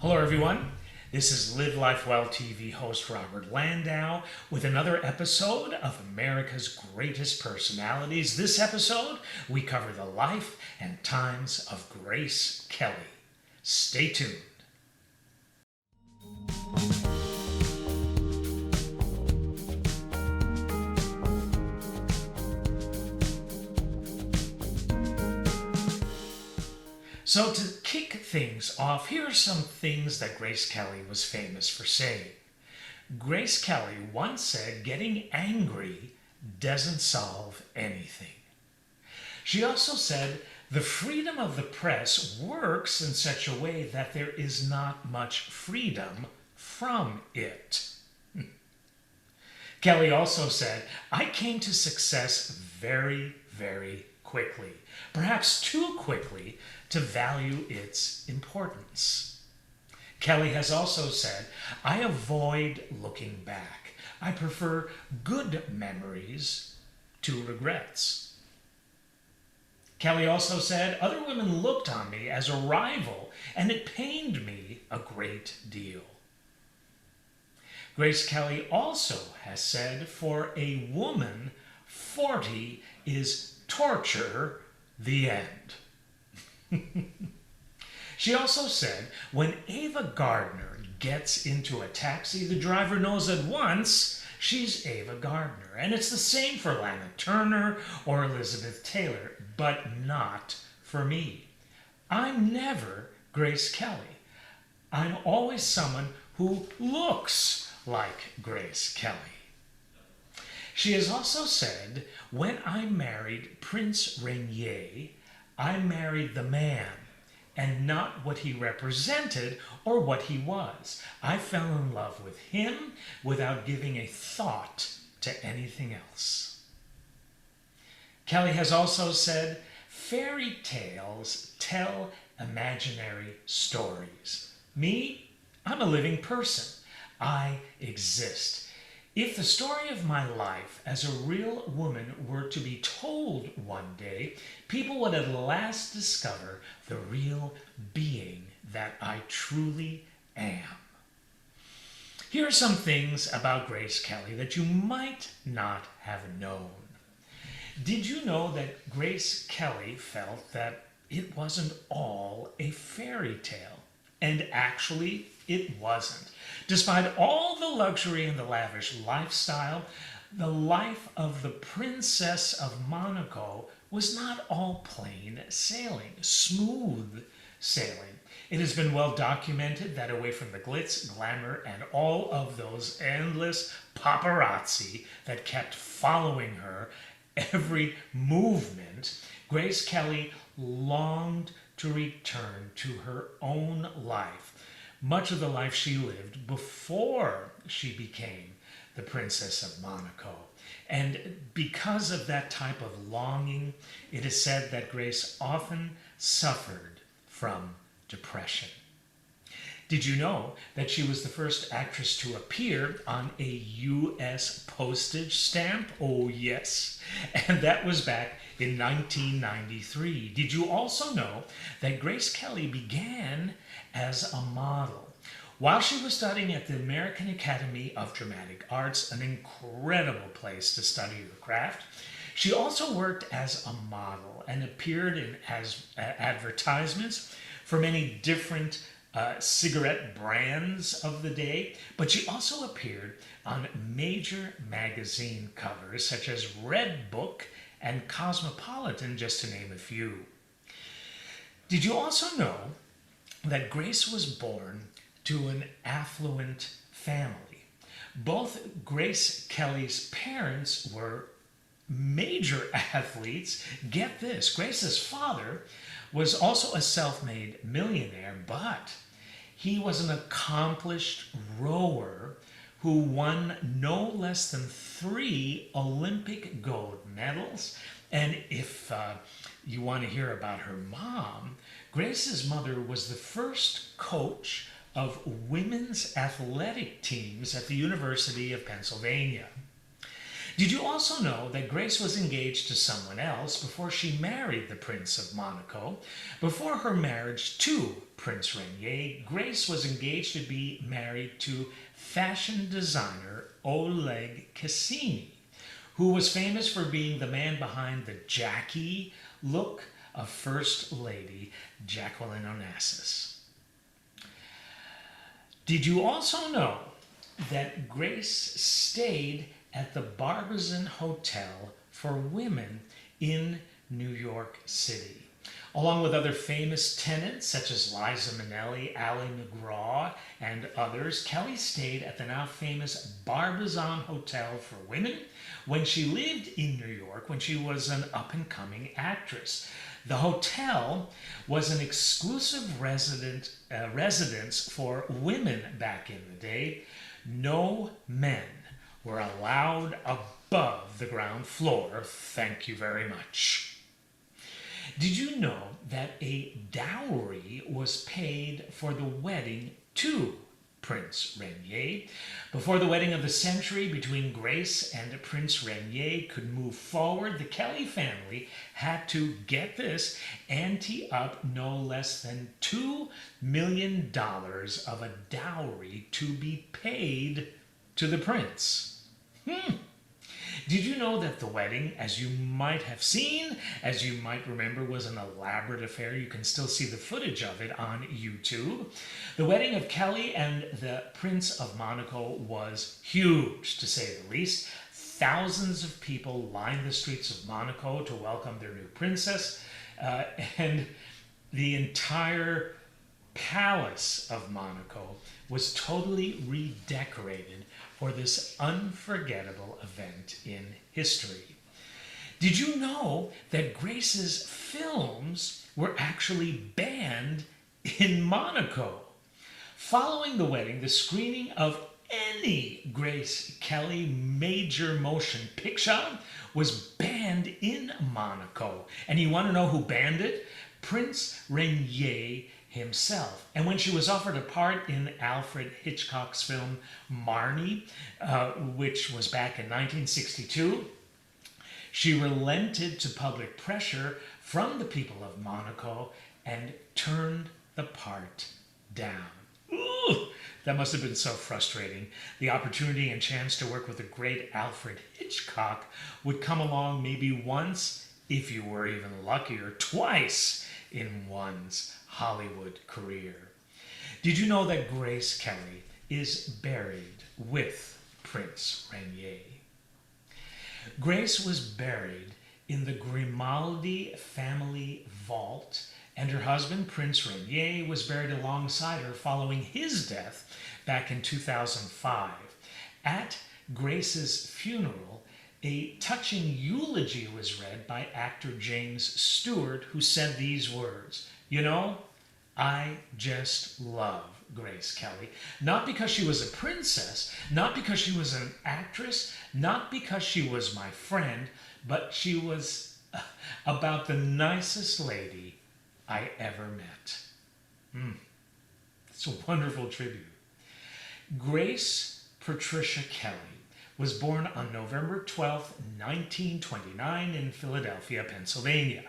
Hello, everyone. This is Live Life Well TV host Robert Landau with another episode of America's Greatest Personalities. This episode, we cover the life and times of Grace Kelly. Stay tuned. So to kick things off, here are some things that Grace Kelly was famous for saying. Grace Kelly once said, "Getting angry doesn't solve anything." She also said, "The freedom of the press works in such a way that there is not much freedom from it." Kelly also said, "I came to success very, very quickly, perhaps too quickly to value its importance." Kelly has also said, "I avoid looking back. I prefer good memories to regrets." Kelly also said, "Other women looked on me as a rival, and it pained me a great deal." Grace Kelly also has said, "For a woman, 40 is torture, the end." She also said, "When Ava Gardner gets into a taxi, the driver knows at once she's Ava Gardner. And it's the same for Lana Turner or Elizabeth Taylor, but not for me. I'm never Grace Kelly. I'm always someone who looks like Grace Kelly." She has also said, "When I married Prince Rainier, I married the man and not what he represented or what he was. I fell in love with him without giving a thought to anything else." Kelly has also said, "Fairy tales tell imaginary stories. Me, I'm a living person. I exist. If the story of my life as a real woman were to be told one day, people would at last discover the real being that I truly am." Here are some things about Grace Kelly that you might not have known. Did you know that Grace Kelly felt that it wasn't all a fairy tale? And actually, it wasn't. Despite all the luxury and the lavish lifestyle, the life of the Princess of Monaco was not all plain sailing, smooth sailing. It has been well documented that away from the glitz, glamour, and all of those endless paparazzi that kept following her every movement, Grace Kelly longed to return to her own life, much of the life she lived before she became the Princess of Monaco. And because of that type of longing, it is said that Grace often suffered from depression. Did you know that she was the first actress to appear on a U.S. postage stamp? Oh, yes. And that was back in 1993. Did you also know that Grace Kelly began as a model? While she was studying at the American Academy of Dramatic Arts, an incredible place to study the craft, she also worked as a model and appeared in advertisements for many different cigarette brands of the day, but she also appeared on major magazine covers such as Red Book and Cosmopolitan, just to name a few. Did you also know that Grace was born to an affluent family? Both Grace Kelly's parents were major athletes. Get this, Grace's father was also a self-made millionaire, but he was an accomplished rower who won no less than 3 Olympic gold medals. And if you want to hear about her mom, Grace's mother was the first coach of women's athletic teams at the University of Pennsylvania. Did you also know that Grace was engaged to someone else before she married the Prince of Monaco? Before her marriage to Prince Rainier, Grace was engaged to be married to fashion designer Oleg Cassini, who was famous for being the man behind the Jackie look of First Lady Jacqueline Onassis. Did you also know that Grace stayed at the Barbizon Hotel for Women in New York City? Along with other famous tenants such as Liza Minnelli, Ali MacGraw, and others, Kelly stayed at the now famous Barbizon Hotel for Women when she lived in New York when she was an up-and-coming actress. The hotel was an exclusive residence for women back in the day. No men were allowed above the ground floor. Thank you very much. Did you know that a dowry was paid for the wedding to Prince Rainier? Before the wedding of the century between Grace and Prince Rainier could move forward, the Kelly family had to, get this, ante up no less than $2 million of a dowry to be paid to the prince. Did you know that the wedding, as you might have seen, as you might remember, was an elaborate affair? You can still see the footage of it on YouTube. The wedding of Kelly and the Prince of Monaco was huge, to say the least. Thousands of people lined the streets of Monaco to welcome their new princess, and the entire palace of Monaco was totally redecorated for this unforgettable event in history. Did you know that Grace's films were actually banned in Monaco? Following the wedding, the screening of any Grace Kelly major motion picture was banned in Monaco. And you want to know who banned it? Prince Rainier himself. And when she was offered a part in Alfred Hitchcock's film Marnie, which was back in 1962, she relented to public pressure from the people of Monaco and turned the part down. Ooh, that must have been so frustrating. The opportunity and chance to work with the great Alfred Hitchcock would come along maybe once, if you were even lucky, or twice in one's Hollywood career. Did you know that Grace Kelly is buried with Prince Rainier? Grace was buried in the Grimaldi family vault, and her husband, Prince Rainier, was buried alongside her following his death back in 2005. At Grace's funeral, a touching eulogy was read by actor James Stewart, who said these words, "You know, I just love Grace Kelly. Not because she was a princess, not because she was an actress, not because she was my friend, but she was about the nicest lady I ever met." It's a wonderful tribute. Grace Patricia Kelly was born on November 12, 1929 in Philadelphia, Pennsylvania.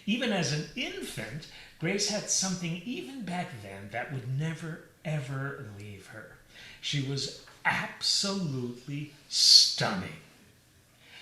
Even as an infant, Grace had something even back then that would never, ever leave her. She was absolutely stunning.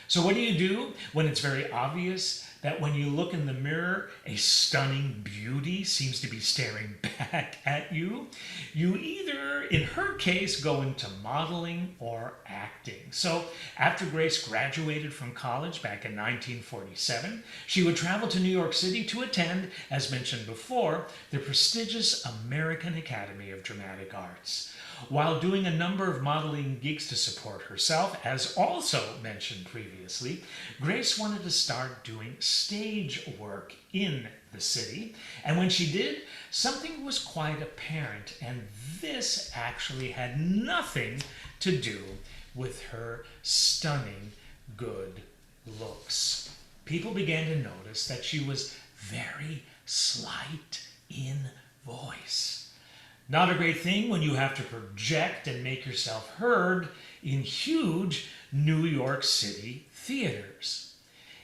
So what do you do when it's very obvious that when you look in the mirror, a stunning beauty seems to be staring back at you? You either, in her case, go into modeling or acting. So after Grace graduated from college back in 1947, she would travel to New York City to attend, as mentioned before, the prestigious American Academy of Dramatic Arts. While doing a number of modeling gigs to support herself, as also mentioned previously, Grace wanted to start doing stage work in the city. And when she did, something was quite apparent, and this actually had nothing to do with her stunning good looks. People began to notice that she was very slight in voice. Not a great thing when you have to project and make yourself heard in huge New York City theaters.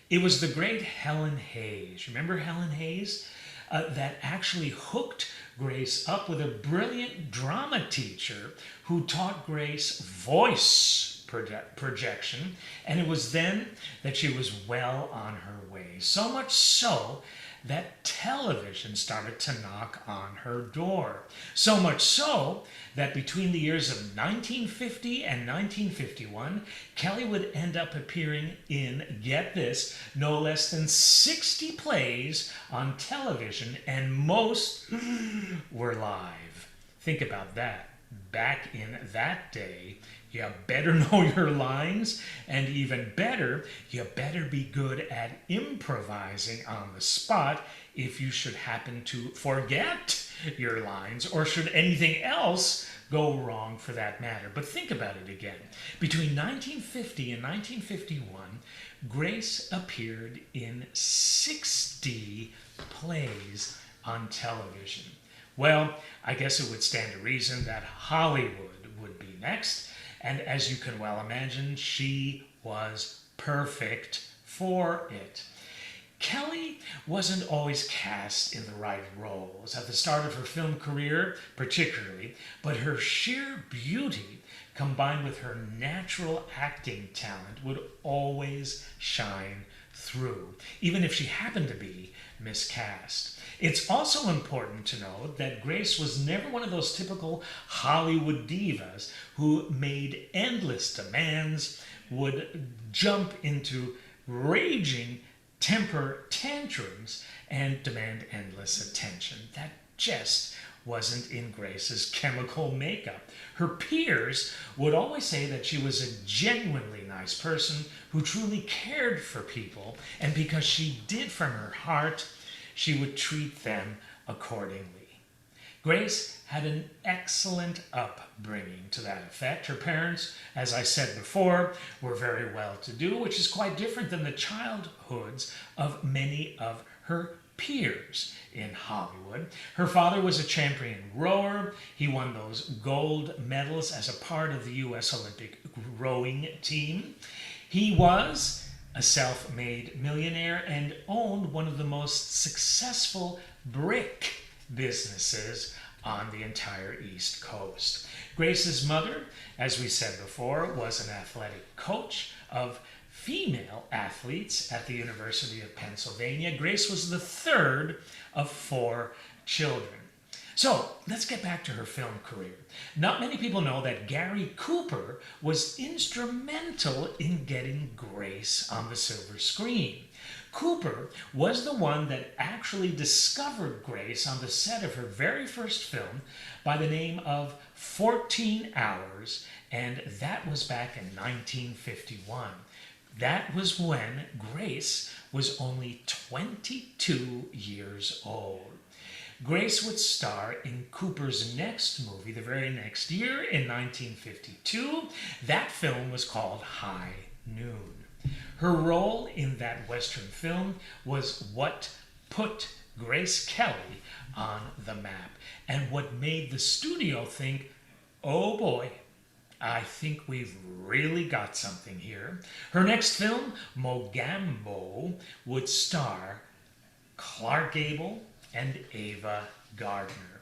It was the great Helen Hayes. Remember Helen Hayes? That actually hooked Grace up with a brilliant drama teacher who taught Grace voice projection, and it was then that she was well on her way. So much so that television started to knock on her door. So much so that between the years of 1950 and 1951, Kelly would end up appearing in, get this, no less than 60 plays on television, and most were live. Think about that. Back in that day, you better know your lines, and even better, you better be good at improvising on the spot if you should happen to forget your lines, or should anything else go wrong for that matter. But think about it again. Between 1950 and 1951, Grace appeared in 60 plays on television. Well, I guess it would stand to reason that Hollywood would be next. And as you can well imagine, she was perfect for it. Kelly wasn't always cast in the right roles at the start of her film career, particularly, but her sheer beauty combined with her natural acting talent would always shine through, even if she happened to be miscast. It's also important to note that Grace was never one of those typical Hollywood divas who made endless demands, would jump into raging temper tantrums, and demand endless attention. That just wasn't in Grace's chemical makeup. Her peers would always say that she was a genuinely nice person who truly cared for people, and because she did from her heart, she would treat them accordingly. Grace had an excellent upbringing to that effect. Her parents, as I said before, were very well-to-do, which is quite different than the childhoods of many of her peers in Hollywood. Her father was a champion rower. He won those gold medals as a part of the U.S. Olympic rowing team. He was a self-made millionaire and owned one of the most successful brick businesses on the entire East Coast. Grace's mother, as we said before, was an athletic coach of female athletes at the University of Pennsylvania. Grace was the third of 4 children. So let's get back to her film career. Not many people know that Gary Cooper was instrumental in getting Grace on the silver screen. Cooper was the one that actually discovered Grace on the set of her very first film by the name of 14 Hours, and that was back in 1951. That was when Grace was only 22 years old. Grace would star in Cooper's next movie the very next year in 1952. That film was called High Noon. Her role in that Western film was what put Grace Kelly on the map, and what made the studio think, oh boy, I think we've really got something here. Her next film, Mogambo, would star Clark Gable and Ava Gardner.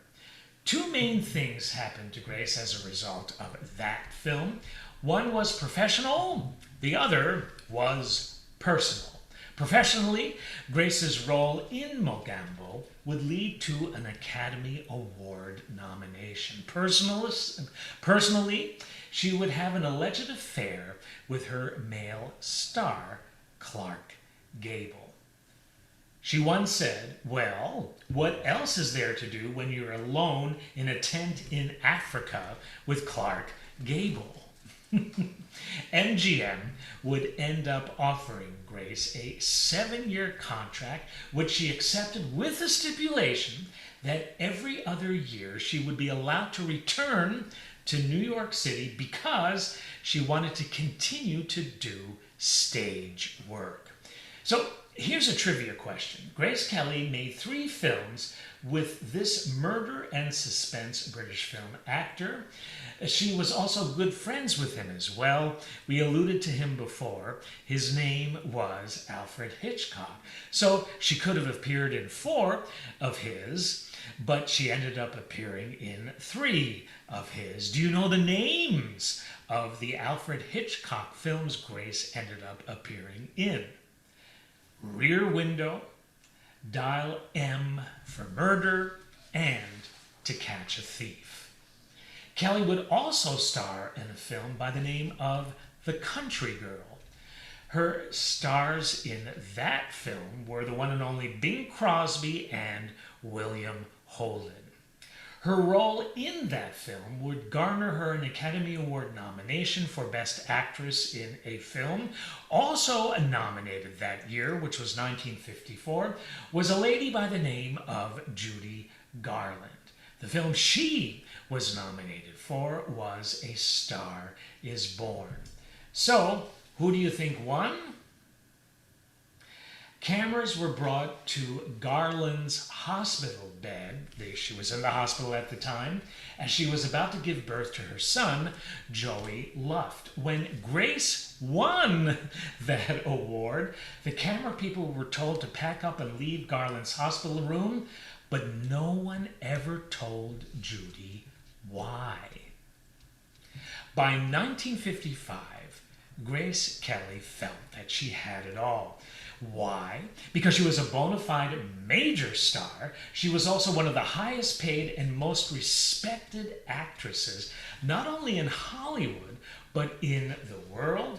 2 main things happened to Grace as a result of that film. One was professional, the other was personal. Professionally, Grace's role in Mogambo would lead to an Academy Award nomination. Personally, she would have an alleged affair with her male star, Clark Gable. She once said, well, what else is there to do when you're alone in a tent in Africa with Clark Gable? MGM would end up offering Grace a 7-year contract, which she accepted with a stipulation that every other year she would be allowed to return to New York City because she wanted to continue to do stage work. So Here's a trivia question. Grace Kelly made 3 films with this murder and suspense British film actor. She was also good friends with him as well. We alluded to him before. His name was Alfred Hitchcock. So she could have appeared in 4 of his, but she ended up appearing in 3 of his. Do you know the names of the Alfred Hitchcock films Grace ended up appearing in? Rear Window, Dial M for Murder, and To Catch a Thief. Kelly would also star in a film by the name of The Country Girl. Her stars in that film were the one and only Bing Crosby and William Holden. Her role in that film would garner her an Academy Award nomination for Best Actress in a Film. Also nominated that year, which was 1954, was a lady by the name of Judy Garland. The film she was nominated for was A Star is Born. So, who do you think won? Cameras were brought to Garland's hospital bed. She was in the hospital at the time, as she was about to give birth to her son, Joey Luft. When Grace won that award, the camera people were told to pack up and leave Garland's hospital room, but no one ever told Judy why. By 1955, Grace Kelly felt that she had it all. Why? Because she was a bona fide major star. She was also one of the highest paid and most respected actresses, not only in Hollywood, but in the world.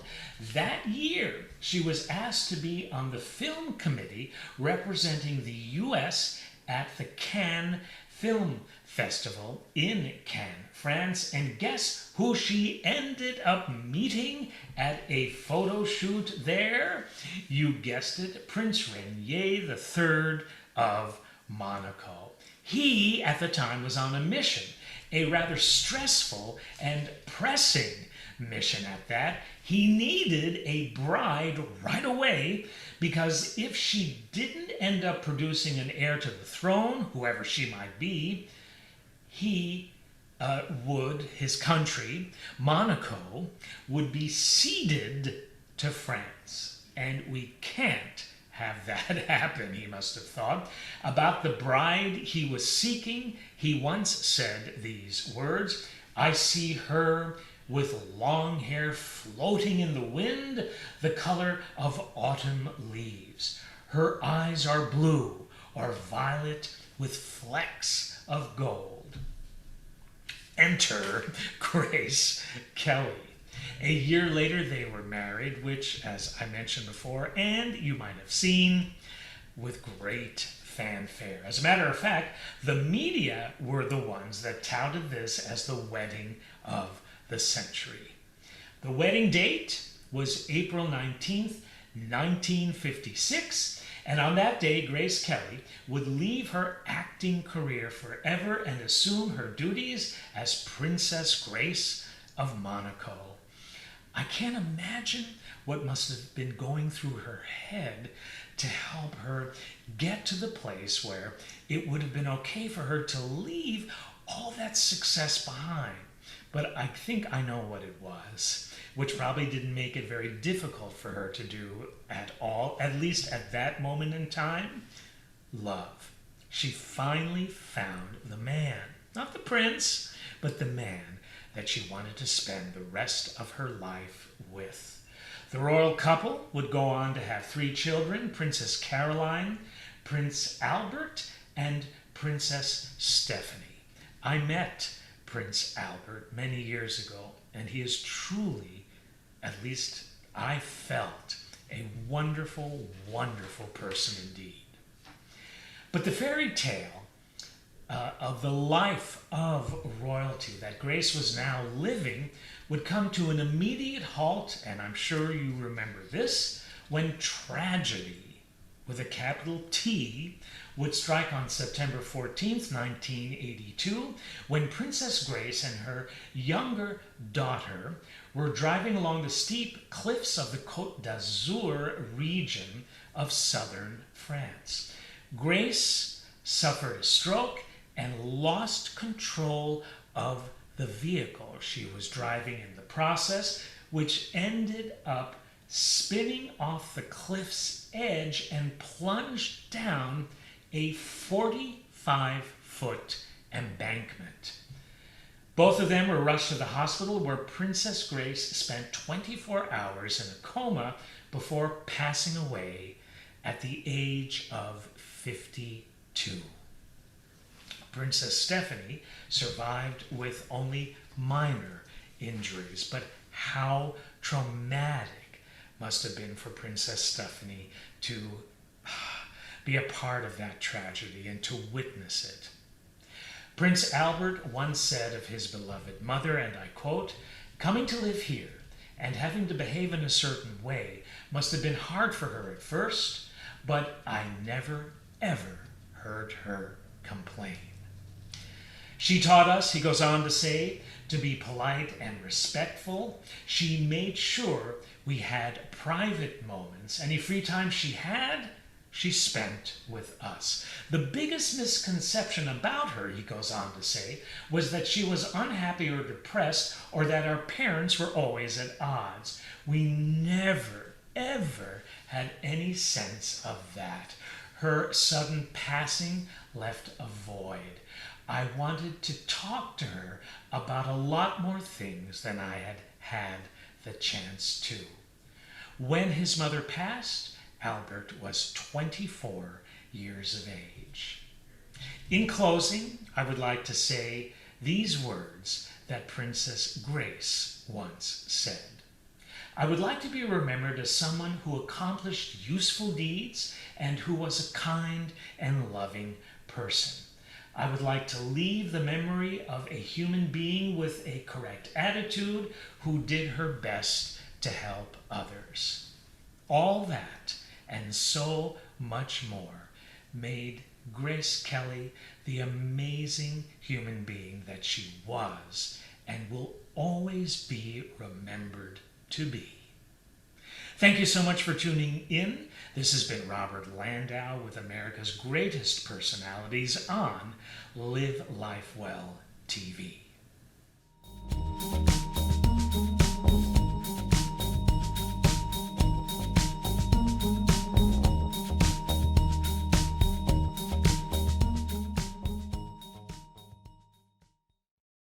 That year, she was asked to be on the film committee representing the U.S. at the Cannes Film Festival in Cannes, France. And guess who she ended up meeting at a photo shoot there? You guessed it, Prince Rainier III of Monaco. He, at the time, was on a mission, a rather stressful and pressing mission at that. He needed a bride right away, because if she didn't end up producing an heir to the throne, whoever she might be, his country, Monaco, would be ceded to France. And we can't have that happen, he must have thought. About the bride he was seeking, he once said these words, "I see her with long hair floating in the wind, the color of autumn leaves. Her eyes are blue or violet with flecks of gold." Enter Grace Kelly. A year later, they were married, which, as I mentioned before, and you might have seen, with great fanfare. As a matter of fact, the media were the ones that touted this as the wedding of the century. The wedding date was April 19th, 1956, and on that day, Grace Kelly would leave her acting career forever and assume her duties as Princess Grace of Monaco. I can't imagine what must have been going through her head to help her get to the place where it would have been okay for her to leave all that success behind. But I think I know what it was, which probably didn't make it very difficult for her to do at all, at least at that moment in time. Love. She finally found the man, not the prince, but the man that she wanted to spend the rest of her life with. The royal couple would go on to have 3 children, Princess Caroline, Prince Albert, and Princess Stephanie. I met Prince Albert many years ago, and he is truly, at least I felt, a wonderful, wonderful person indeed. But the fairy tale of the life of royalty that Grace was now living would come to an immediate halt, and I'm sure you remember this, when tragedy with a capital T would strike on September 14th, 1982, when Princess Grace and her younger daughter were driving along the steep cliffs of the Côte d'Azur region of southern France. Grace suffered a stroke and lost control of the vehicle she was driving in the process, which ended up spinning off the cliff's edge and plunged down a 45-foot embankment. Both of them were rushed to the hospital, where Princess Grace spent 24 hours in a coma before passing away at the age of 52. Princess Stephanie survived with only minor injuries, but how traumatic must have been for Princess Stephanie to be a part of that tragedy and to witness it. Prince Albert once said of his beloved mother, and I quote, "Coming to live here and having to behave in a certain way must have been hard for her at first, but I never, ever heard her complain." She taught us, he goes on to say, to be polite and respectful. She made sure we had private moments. Any free time she had, she spent with us. The biggest misconception about her, he goes on to say, was that she was unhappy or depressed, or that our parents were always at odds. We never, ever had any sense of that. Her sudden passing left a void. I wanted to talk to her about a lot more things than I had had the chance to. When his mother passed, Albert was 24 years of age. In closing, I would like to say these words that Princess Grace once said. I would like to be remembered as someone who accomplished useful deeds and who was a kind and loving person. I would like to leave the memory of a human being with a correct attitude who did her best to help others. All that and so much more made Grace Kelly the amazing human being that she was and will always be remembered to be. Thank you so much for tuning in. This has been Robert Landau with America's Greatest Personalities on Live Life Well TV.